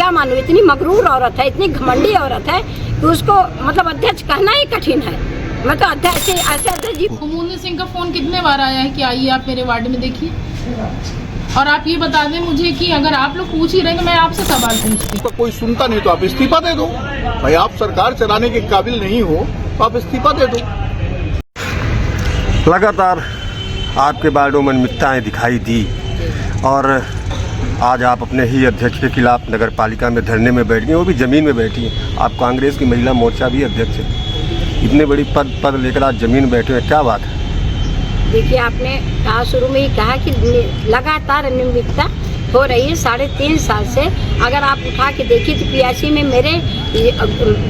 क्या मानूं, इतनी मगरूर औरत है, इतनी घमंडी औरत है कि उसको मतलब अध्यक्ष कहना ही कठिन है। मैं तो अध्यक्ष ऐसे जी। कुमुदनी सिंह का फोन कितने बार आया है कि आइए आप मेरे वार्ड में देखिए, और आप ये बता दें मुझे कि अगर आप लोग पूछ ही रहे तो मैं आपसे सवाल पूछती हूँ। तो कोई सुनता नहीं तो आप इस्तीफा दे दो भाई, आप सरकार चलाने के काबिल नहीं हो तो आप इस्तीफा दे दो। लगातार आपके वार्डों में अनियमितताएं दिखाई दी और आज आप अपने ही अध्यक्ष के खिलाफ नगर पालिका में धरने में बैठ गए, वो भी ज़मीन में बैठी हैं। आप कांग्रेस की महिला मोर्चा भी अध्यक्ष है, इतने बड़ी पद लेकर आज ज़मीन में बैठे हैं, क्या बात है? देखिए, आपने कहा शुरू में ही कहा कि लगातार अनियमितता हो रही है 3.5 साल से। अगर आप उठा के देखिए तो PIC में मेरे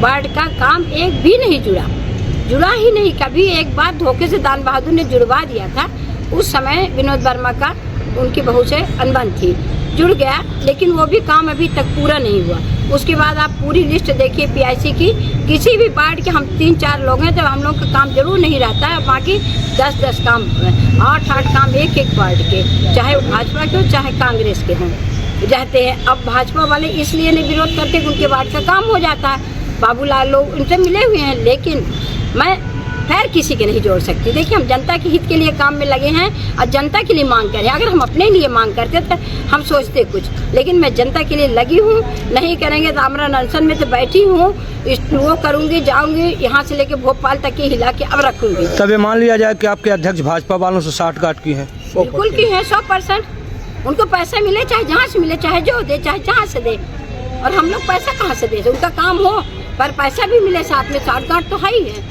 वार्ड का काम एक भी नहीं जुड़ा ही नहीं। कभी एक बार धोखे से दान बहादुर ने जुड़वा दिया था, उस समय विनोद वर्मा का उनकी बहू से अनबन थी, जुड़ गया, लेकिन वो भी काम अभी तक पूरा नहीं हुआ। उसके बाद आप पूरी लिस्ट देखिए PIC की, किसी भी वार्ड के हम 3-4 लोग हैं तो हम लोग का काम जरूर नहीं रहता है, बाकी 10-10 काम 8-8 काम एक वार्ड के, चाहे वो भाजपा के हो चाहे कांग्रेस के हों जाते हैं। अब भाजपा वाले इसलिए नहीं विरोध करते कि उनके वार्ड का काम हो जाता है, बाबूलाल लोग उनसे मिले हुए हैं, लेकिन मैं खैर किसी के नहीं जोड़ सकती। देखिए, हम जनता के हित के लिए काम में लगे हैं और जनता के लिए मांग करें। अगर हम अपने लिए मांग करते तो हम सोचते कुछ, लेकिन मैं जनता के लिए लगी हूँ। नहीं करेंगे तो आमरण अनशन में तो बैठी हूँ, वो करूँगी, जाऊँगी यहाँ से लेके भोपाल तक की हिला के अब रखूँगी। तब ये मान लिया जाए कि आपके अध्यक्ष भाजपा वालों से साठगांठ की है? बिल्कुल की है, 100%। उनको पैसा मिले, चाहे जहाँ से मिले, चाहे जो दे, चाहे जहाँ से दे, और हम लोग पैसा कहाँ से दे? उनका काम हो पर पैसा भी मिले साथ में, साठगांठ तो है ही है।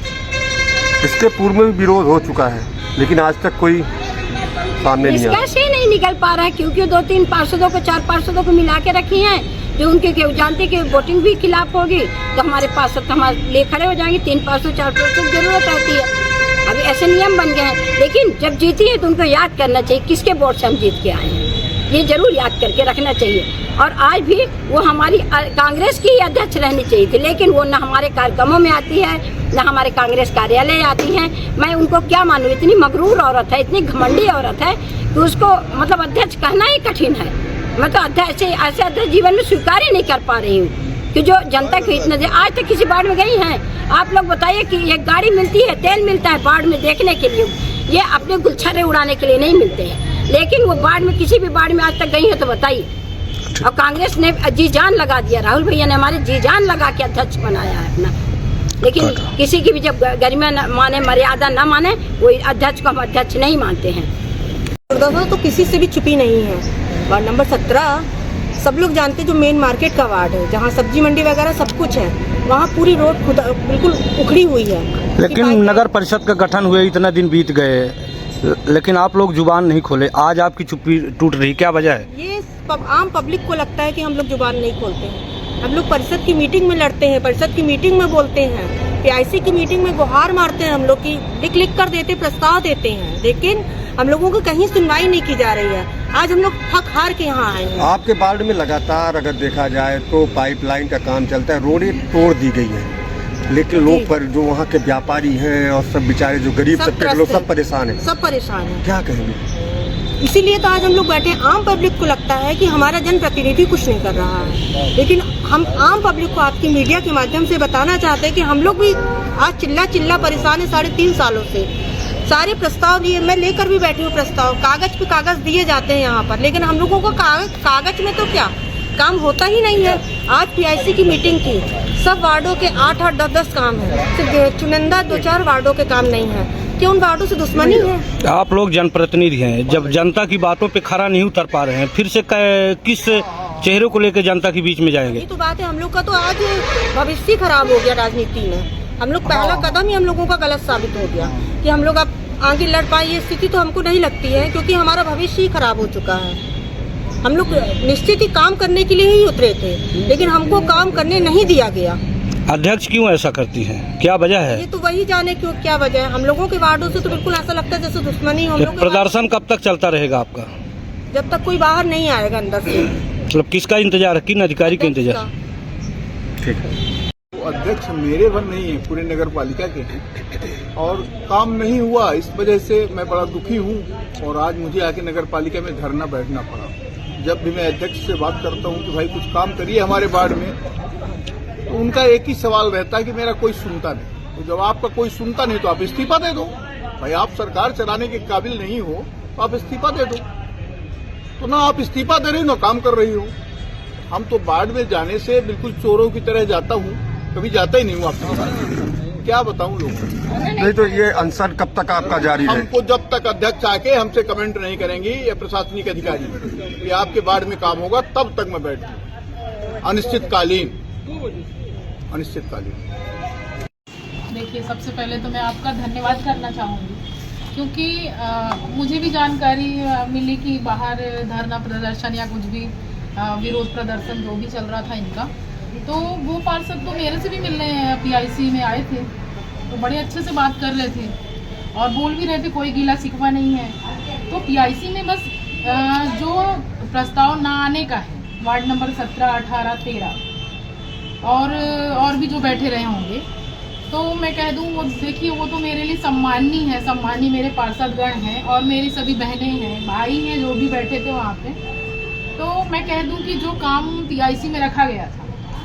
इसके पूर्व में भी विरोध हो चुका है, लेकिन आज तक कोई सामने नहीं आया। कैसे नहीं निकल पा रहा है? क्योंकि 2-3 पार्षदों को 4 पार्षदों को मिला के रखी हैं, जो उनके जानते कि वोटिंग भी खिलाफ होगी तो हमारे पार्षद हमारे लिए खड़े हो जाएंगे। 3 पार्षद 4 पार्षद जरूरत रहती है। अभी ऐसे नियम बन गए हैं, लेकिन जब जीती है तो उनको याद करना चाहिए किसके वोट से हम जीत के आए हैं, ये जरूर याद करके रखना चाहिए। और आज भी वो हमारी कांग्रेस की अध्यक्ष रहनी चाहिए थी, लेकिन वो न हमारे कार्यक्रमों में आती है, न हमारे कांग्रेस कार्यालय आती हैं। मैं उनको क्या मानूं, इतनी मगरूर औरत है, इतनी घमंडी औरत है कि उसको मतलब अध्यक्ष कहना ही कठिन है। मैं तो अध्यक्ष ऐसे अध्यक्ष जीवन में स्वीकार ही नहीं कर पा रही हूँ कि जो जनता के इतना आज तक किसी वार्ड में गई हैं? आप लोग बताइए कि एक गाड़ी मिलती है, तेल मिलता है वार्ड में देखने के लिए, ये अपने गुलछर्रे उड़ाने के लिए नहीं मिलते हैं, लेकिन वो वार्ड में किसी भी वार्ड में आज तक गई है तो बताइए। और कांग्रेस ने जी जान लगा दिया, राहुल भैया ने हमारे जी जान लगा के अध्यक्ष बनाया है अपना, लेकिन किसी की भी जब गरिमा न माने, मर्यादा न माने, वो अध्यक्ष को हम अध्यक्ष नहीं मानते हैं। तो किसी से भी छुपी नहीं है। वार्ड नंबर 17 सब लोग जानते, जो मेन मार्केट का वार्ड है, जहाँ सब्जी मंडी वगैरह सब कुछ है, वहाँ पूरी रोड बिल्कुल उखड़ी हुई है। लेकिन नगर परिषद का गठन हुए इतना दिन बीत गए, लेकिन आप लोग जुबान नहीं खोले, आज आपकी चुप्पी टूट रही, क्या वजह है? ये आम पब्लिक को लगता है कि हम लोग जुबान नहीं खोलते हैं। हम लोग परिषद की मीटिंग में लड़ते हैं, परिषद की मीटिंग में बोलते हैं, PIC की मीटिंग में गुहार मारते हैं, हम लोग की लिख कर देते, प्रस्ताव देते हैं, लेकिन हम लोगों को कहीं सुनवाई नहीं की जा रही है। आज हम लोग थक हार के यहाँ आए हैं। आपके वार्ड में लगातार अगर देखा जाए तो पाइपलाइन का काम चलता है, रोडें तोड़ दी गई है, लेकिन लोग पर जो वहाँ के व्यापारी हैं और सब बेचारे जो गरीब तबके के लोग सब परेशान हैं। क्या कहेंगे? इसीलिए तो आज हम लोग बैठे। आम पब्लिक को लगता है कि हमारा जनप्रतिनिधि कुछ नहीं कर रहा है, लेकिन हम आम पब्लिक को आपकी मीडिया के माध्यम से बताना चाहते हैं कि हम लोग भी आज चिल्ला परेशान है 3.5 सालों से। सारे प्रस्ताव लिए, मैं लेकर भी बैठी हूँ प्रस्ताव, कागज पे कागज दिए जाते हैं यहाँ पर, लेकिन हम लोगों को कागज में तो क्या काम होता ही नहीं है। आज PIC की मीटिंग की, सब वार्डों के 8-8, 10-10 काम है, सिर्फ चुनिंदा 2-4 वार्डों के काम नहीं है। क्या उन वार्डों से दुश्मनी है? आप लोग जनप्रतिनिधि हैं, जब जनता की बातों पे खरा नहीं उतर पा रहे हैं, फिर से किस चेहरे को लेकर जनता के बीच में जाएंगे? ये तो बात है, हम लोग का तो आज भविष्य खराब हो गया राजनीति में। हम लोग पहला कदम ही हम लोगों का गलत साबित हो गया कि हम लोग अब आगे लड़ पाए, ये स्थिति तो हमको नहीं लगती है, क्योंकि हमारा भविष्य ही खराब हो चुका है। हम लोग निश्चित ही काम करने के लिए ही उतरे थे, लेकिन हमको काम करने नहीं दिया गया। अध्यक्ष क्यों ऐसा करती हैं, क्या वजह है? ये तो वही जाने क्यों क्या वजह है। हम लोगों के वार्डों से तो बिल्कुल ऐसा लगता है जैसे दुश्मनी हो। प्रदर्शन कब तक चलता रहेगा आपका? जब तक कोई बाहर नहीं आएगा अंदर से। मतलब किसका इंतजार है, किन अधिकारी का इंतजार? ठीक है, अध्यक्ष मेरे वन नहीं है, पूरे नगर पालिका के हैं, और काम नहीं हुआ, इस वजह से मैं बड़ा दुखी हूँ और आज मुझे आके नगर पालिका में धरना बैठना पड़ा। जब भी मैं अध्यक्ष से बात करता हूं कि भाई कुछ काम करिए हमारे वार्ड में, तो उनका एक ही सवाल रहता है कि मेरा कोई सुनता नहीं। तो जब आपका कोई सुनता नहीं तो आप इस्तीफा दे दो। भाई आप सरकार चलाने के काबिल नहीं हो तो आप इस्तीफा दे दो। तो ना आप इस्तीफा दे रही हो ना काम कर रही हो। हम तो वार्ड में जाने से बिल्कुल चोरों की तरह जाता हूँ, कभी जाता ही नहीं हूँ आपके साथ। क्या बताऊं लोगों को। नहीं तो ये अनशन कब तक आपका जारी रहेगा? हमको जब तक अध्यक्ष आके हमसे कमेंट नहीं करेंगी या प्रशासनिक अधिकारी कि आपके वार्ड में काम होगा, तब तक मैं बैठूं। अनिश्चितकालीन। देखिए, सबसे पहले तो मैं आपका धन्यवाद करना चाहूँगी, क्योंकि मुझे भी जानकारी मिली कि बाहर धरना प्रदर्शन या कुछ भी विरोध प्रदर्शन जो भी चल रहा था इनका, तो वो पार्षद तो मेरे से भी मिलने पीआईसी में आए थे, तो बड़े अच्छे से बात कर रहे थे और बोल भी रहे थे कोई गिला शिकवा नहीं है। तो पीआईसी में बस जो प्रस्ताव ना आने का है, वार्ड नंबर 17, 18, 13 और भी जो बैठे रहे होंगे, तो मैं कह दूं वो देखिए, वो तो मेरे लिए सम्माननीय है। सम्माननीय मेरे पार्षदगण हैं और मेरी सभी बहनें हैं, भाई हैं जो भी बैठे थे वहाँ पे। तो मैं कह दूं कि जो काम पीआईसी में रखा गया था,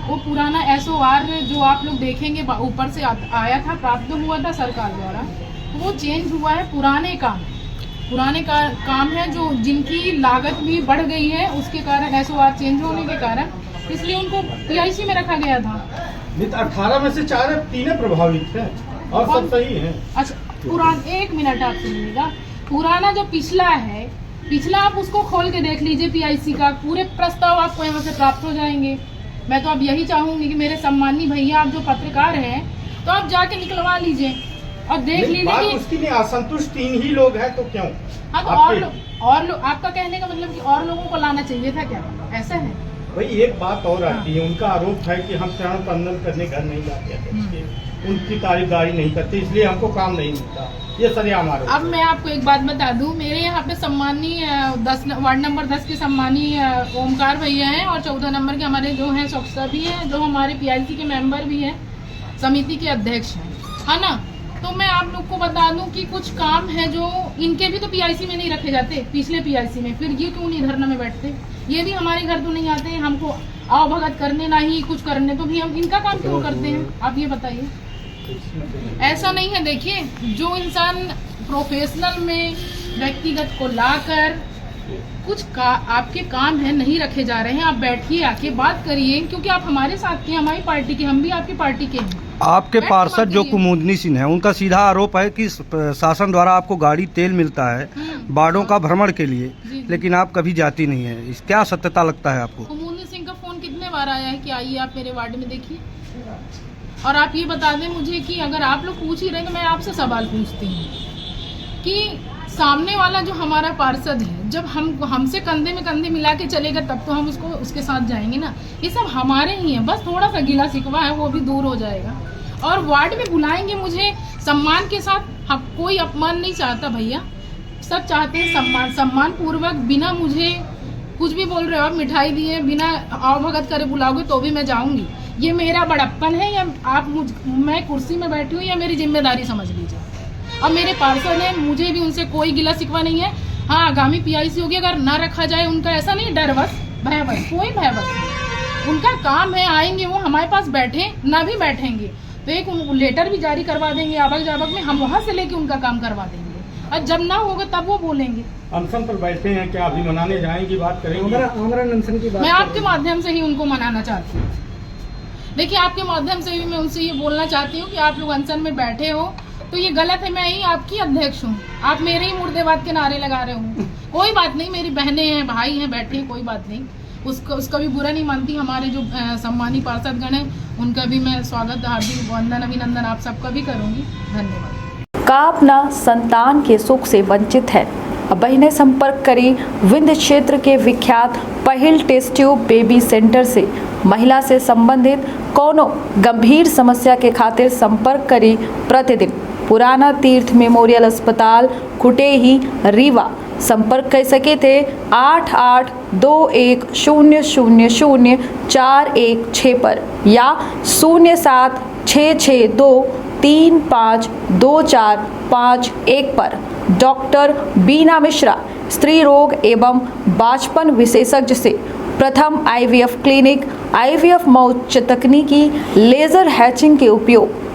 वो पुराना SOR जो आप लोग देखेंगे ऊपर से आया था, प्राप्त हुआ था सरकार द्वारा, तो वो चेंज हुआ है। पुराने काम है जो जिनकी लागत भी बढ़ गई है, उसके कारण SOR चेंज होने के कारण इसलिए उनको पीआईसी में रखा गया था। 18 में से 3 प्रभावित हैं और सब सही हैं। अच्छा, एक मिनट आप सुनिएगा। पुराना जो पिछला आप उसको खोल के देख लीजिए, पीआईसी का पूरे प्रस्ताव आपको यहाँ से प्राप्त हो जाएंगे। मैं तो अब यही चाहूंगी कि मेरे सम्मानी भैया, आप जो पत्रकार हैं, तो आप जाके निकलवा लीजिए और देख लीजिए कि उसकी नहीं, असंतुष्ट 3 ही लोग हैं तो क्यों? हाँ, तो और आपका कहने का मतलब कि और लोगों को लाना चाहिए था क्या? ऐसा है भाई। एक बात और आती है, उनका आरोप है कि हम चरण बंदन करने घर नहीं जाते, उनकी तारीफदारी नहीं करते, इसलिए हमको काम नहीं मिलता। ये सरेआम आरोप। अब मैं आपको एक बात बता दूं, मेरे यहाँ पे सम्मानीय वार्ड नंबर 10 के सम्मानीय ओमकार भैया हैं और 14 नंबर के हमारे जो हैं स्वच्छता भी हैं, जो हमारे पीआईसी के मेंबर भी हैं, समिति के अध्यक्ष हैं, है ना। तो मैं आप लोग को बता दूं कि कुछ काम है जो इनके भी तो पीआईसी में नहीं रखे जाते, पिछले पीआईसी में, फिर ये क्यों नहीं धरना में बैठते? ये भी हमारे घर तो नहीं आते, हमको आवभगत करने ना ही कुछ करने, तो भी हम इनका काम क्यों करते हैं? आप ये बताइए। ऐसा नहीं है। देखिए, जो इंसान प्रोफेशनल में व्यक्तिगत को लाकर आपके काम है नहीं रखे जा रहे हैं, आप बैठिए, आके बात करिए, क्योंकि आप हमारे साथ के, हमारी पार्टी के, हम भी आपकी पार्टी के हैं। आपके पार्षद जो कुमुदनी सिंह है, उनका सीधा आरोप है कि शासन द्वारा आपको गाड़ी तेल मिलता है वार्डों का भ्रमण के लिए, लेकिन आप कभी जाती नहीं है। इस क्या सत्यता लगता है आपको? कुमुदनी सिंह का फोन कितने बार आया है कि आइए आप मेरे वार्ड में देखिए, और आप ये बता दें मुझे कि अगर आप लोग पूछ ही रहे हैं, तो मैं आपसे सवाल पूछती हूँ कि सामने वाला जो हमारा पार्षद है, जब हमसे कंधे में कंधे मिला के चलेगा, तब तो हम उसके साथ जाएंगे ना। ये सब हमारे ही हैं, बस थोड़ा सा गिला शिकवा है, वो भी दूर हो जाएगा। और वार्ड में बुलाएंगे मुझे सम्मान के साथ, हम कोई अपमान नहीं चाहता भैया, सब चाहते हैं सम्मान पूर्वक, बिना मुझे कुछ भी बोल रहे हो, आप मिठाई दिए बिना आवभगत करे बुलाओगे तो भी मैं जाऊंगी। ये मेरा बड़प्पन है, या मैं कुर्सी में बैठी हूँ, या मेरी जिम्मेदारी समझ लीजिए। अब मेरे पार्षद हैं, मुझे भी उनसे कोई गिला शिकवा नहीं है। हाँ, आगामी पीआईसी होगी, अगर ना रखा जाए उनका, ऐसा नहीं डर बस भय बस, कोई भय बस नहीं। उनका काम है, आएंगे वो हमारे पास, बैठे ना भी बैठेंगे तो एक लेटर भी जारी करवा देंगे आवक जावक में, हम वहाँ से लेके उनका काम करवा देंगे, और जब ना होगा तब वो बोलेंगे। अनशन पर बैठे हैं, क्या अभी मनाने जाएंगी, बात करेंगे? अनशन की बात मैं आपके माध्यम से ही उनको मनाना चाहती हूँ। देखिए, आपके माध्यम से भी मैं उनसे ये बोलना चाहती हूँ कि आप लोग अनशन में बैठे हो तो ये गलत है। मैं ही आपकी अध्यक्ष हूँ, आप मेरे ही मुर्देबाद के नारे लगा रहे हो। कोई बात नहीं, मेरी बहनें हैं, भाई हैं, बैठे, कोई बात नहीं, उसका भी बुरा नहीं मानती। हमारे जो सम्मानी पार्षदगण हैं, उनका भी मैं स्वागत, हार्दिक वंदन, अभिनंदन आप सबका भी करूँगी। धन्यवाद। का अपना संतान के सुख से वंचित है? अब बहिने संपर्क करी विंध्य क्षेत्र के विख्यात पहिल टेस्ट ट्यूब बेबी सेंटर से। महिला से संबंधित कोनो गंभीर समस्या के खातिर संपर्क करी प्रतिदिन पुराना तीर्थ मेमोरियल अस्पताल कुटेही रीवा। संपर्क कर सके थे 8821000416 पर या 076623524551 पर। डॉक्टर बीना मिश्रा, स्त्री रोग एवं बाजपन विशेषज्ञ से प्रथम IVF क्लिनिक, IVF मौच तकनीकी, लेजर हैचिंग के उपयोग,